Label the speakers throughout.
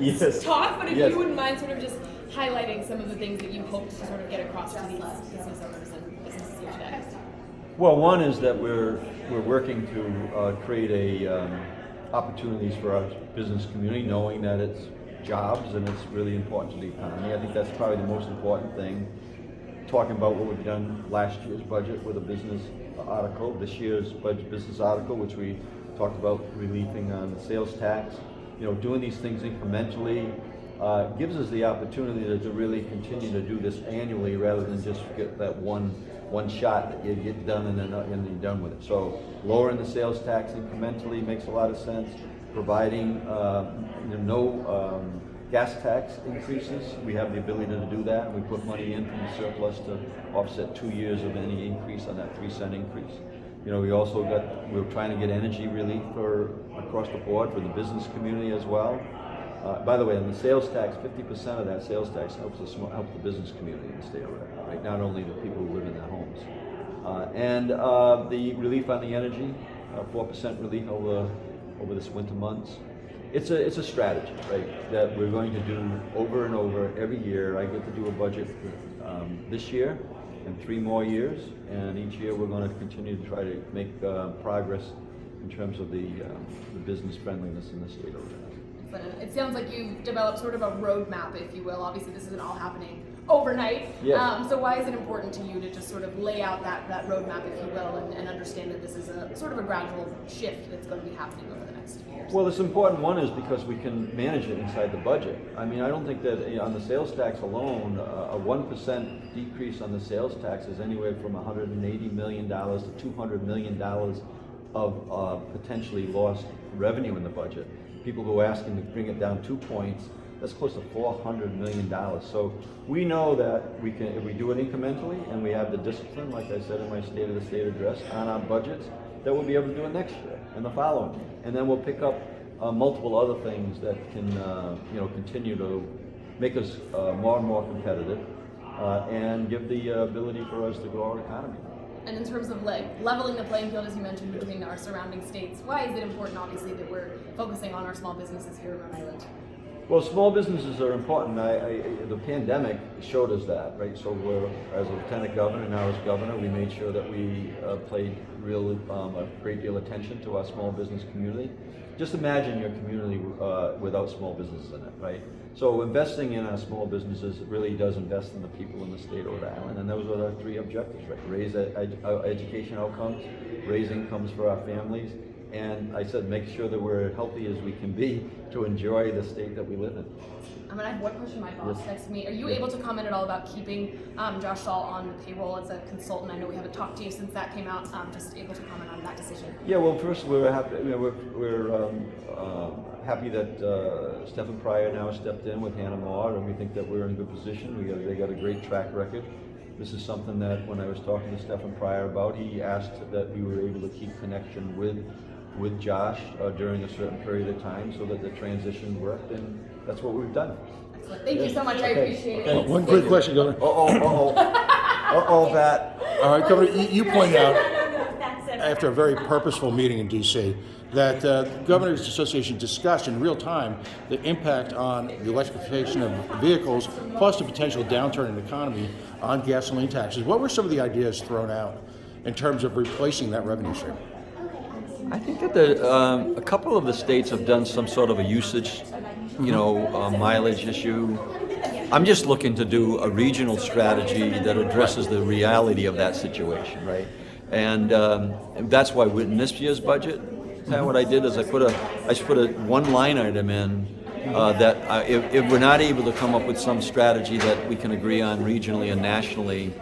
Speaker 1: Yes.
Speaker 2: talk, but if
Speaker 1: Yes.
Speaker 2: you wouldn't mind sort of just highlighting some of the things that you hope to sort of get across to these business owners and businesses here today.
Speaker 1: Well, one is that we're working to create opportunities for our business community, knowing that it's jobs and it's really important to the economy. I think that's probably the most important thing. Talking about what we've done last year's budget with a business article, this year's budget business article, which we talked about relieving on the sales tax. You know, doing these things incrementally gives us the opportunity to really continue to do this annually rather than just get that one shot that you get done and then you're done with it. So lowering the sales tax incrementally makes a lot of sense. Providing no gas tax increases. We have the ability to do that, and we put money in from the surplus to offset 2 years of any increase on that 3-cent increase. You know, we're trying to get energy relief across the board for the business community as well. By the way, on the sales tax, 50% of that sales tax helps the business community in the state of Rhode Island, right? Not only the people who live in their homes. And the relief on the energy, 4% relief over this winter months. It's a strategy, right, that we're going to do over and over every year. I get to do a budget this year and 3 more years, and each year we're going to continue to try to make progress in terms of the business friendliness in the state of Rhode Island.
Speaker 2: It sounds like you've developed sort of a roadmap, if you will. Obviously, this isn't all happening overnight.
Speaker 1: Yes.
Speaker 2: So why is it important to you to just sort of lay out that roadmap, if you will, and understand that this is a sort of a gradual shift that's going to be happening over the next few years?
Speaker 1: Well, this important one is because we can manage it inside the budget. I mean, I don't think that on the sales tax alone, a 1% decrease on the sales tax is anywhere from $180 million to $200 million of potentially lost revenue in the budget. People go asking to bring it down 2 points. That's close to $400 million. So we know that we can, if we do it incrementally and we have the discipline, like I said in my State of the State address, on our budgets, that we'll be able to do it next year and the following year. And then we'll pick up multiple other things that can continue to make us more and more competitive and give the ability for us to grow our economy.
Speaker 2: And in terms of leveling the playing field, as you mentioned, between our surrounding states, why is it important, obviously, that we're focusing on our small businesses here in Rhode Island?
Speaker 1: Well, small businesses are important. The pandemic showed us that, right? So as a lieutenant governor, now as governor, we made sure that we paid a great deal of attention to our small business community. Just imagine your community without small businesses in it, right? So investing in our small businesses really does invest in the people in the state of Rhode Island, and those are our 3 objectives, right? Raise education outcomes, raise incomes for our families, and I said make sure that we're healthy as we can be to enjoy the state that we live in.
Speaker 2: I have one question. My boss texted me. Are you able to comment at all about keeping Josh Saul on the payroll as a consultant? I know we haven't talked to you since that came out. Just able to comment on that decision.
Speaker 1: Yeah, well, first we're happy. We're happy that Stephen Pryor now stepped in with Hannah Maud, and we think that we're in a good position. They got a great track record. This is something that when I was talking to Stephen Pryor about, he asked that we were able to keep connection with Josh during a certain period of time so that the transition worked, and that's what we've done.
Speaker 2: Excellent. Thank you so much. I appreciate it.
Speaker 3: One quick question, Governor.
Speaker 1: That.
Speaker 3: All right, Governor, you pointed out after a very purposeful meeting in D.C. that the Governors Association discussed in real time the impact on the electrification of vehicles plus the potential downturn in the economy on gasoline taxes. What were some of the ideas thrown out in terms of replacing that revenue stream?
Speaker 1: I think that a couple of the states have done some sort of a usage, mileage issue. I'm just looking to do a regional strategy that addresses the reality of that situation, right? And that's why in this year's budget, what I did is I just put a one line item in that if we're not able to come up with some strategy that we can agree on regionally and nationally,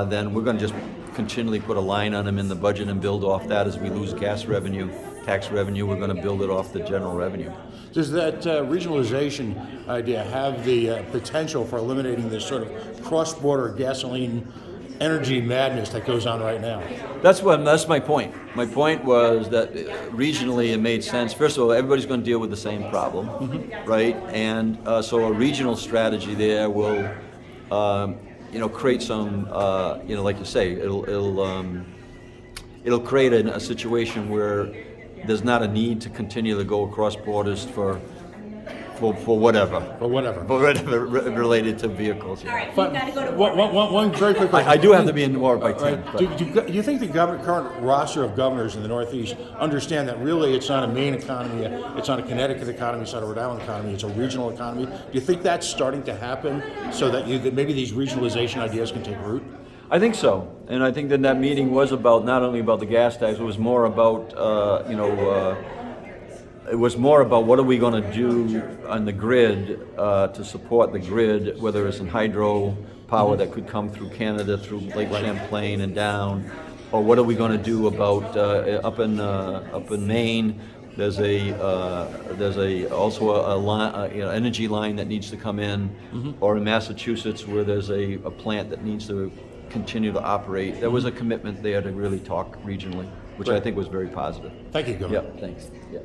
Speaker 1: then we're going to just continually put a line on them in the budget and build off that. As we lose gas revenue, tax revenue, we're going to build it off the general revenue.
Speaker 3: Does that regionalization idea have the potential for eliminating this sort of cross-border gasoline energy madness that goes on right now?
Speaker 1: That's my point. My point was that regionally it made sense. First of all, everybody's going to deal with the same problem, right? And so a regional strategy there will create some, like you say, it'll create a situation where there's not a need to continue to go across borders for for whatever.
Speaker 3: or whatever.
Speaker 1: For whatever related to vehicles.
Speaker 4: All right, we've
Speaker 3: But
Speaker 4: got to go to
Speaker 3: one very quick question.
Speaker 1: I do have to be in war by 10.
Speaker 3: Right.
Speaker 1: but-
Speaker 3: Do you think the current roster of governors in the Northeast understand that really it's not a Maine economy, it's not a Connecticut economy, it's not a Rhode Island economy, it's a regional economy? Do you think that's starting to happen so that maybe these regionalization ideas can take root?
Speaker 1: I think so, and I think that meeting was about not only about the gas tax. It was more about it was more about what are we going to do on the grid to support the grid, whether it's in hydro power that could come through Canada, through Lake Champlain and down, or what are we going to do about up in Maine? There's also a line, energy line that needs to come in, or in Massachusetts where there's a plant that needs to continue to operate. There was a commitment there to really talk regionally, which I think was very positive.
Speaker 3: Thank you, Governor.
Speaker 1: Yeah, thanks. Yeah.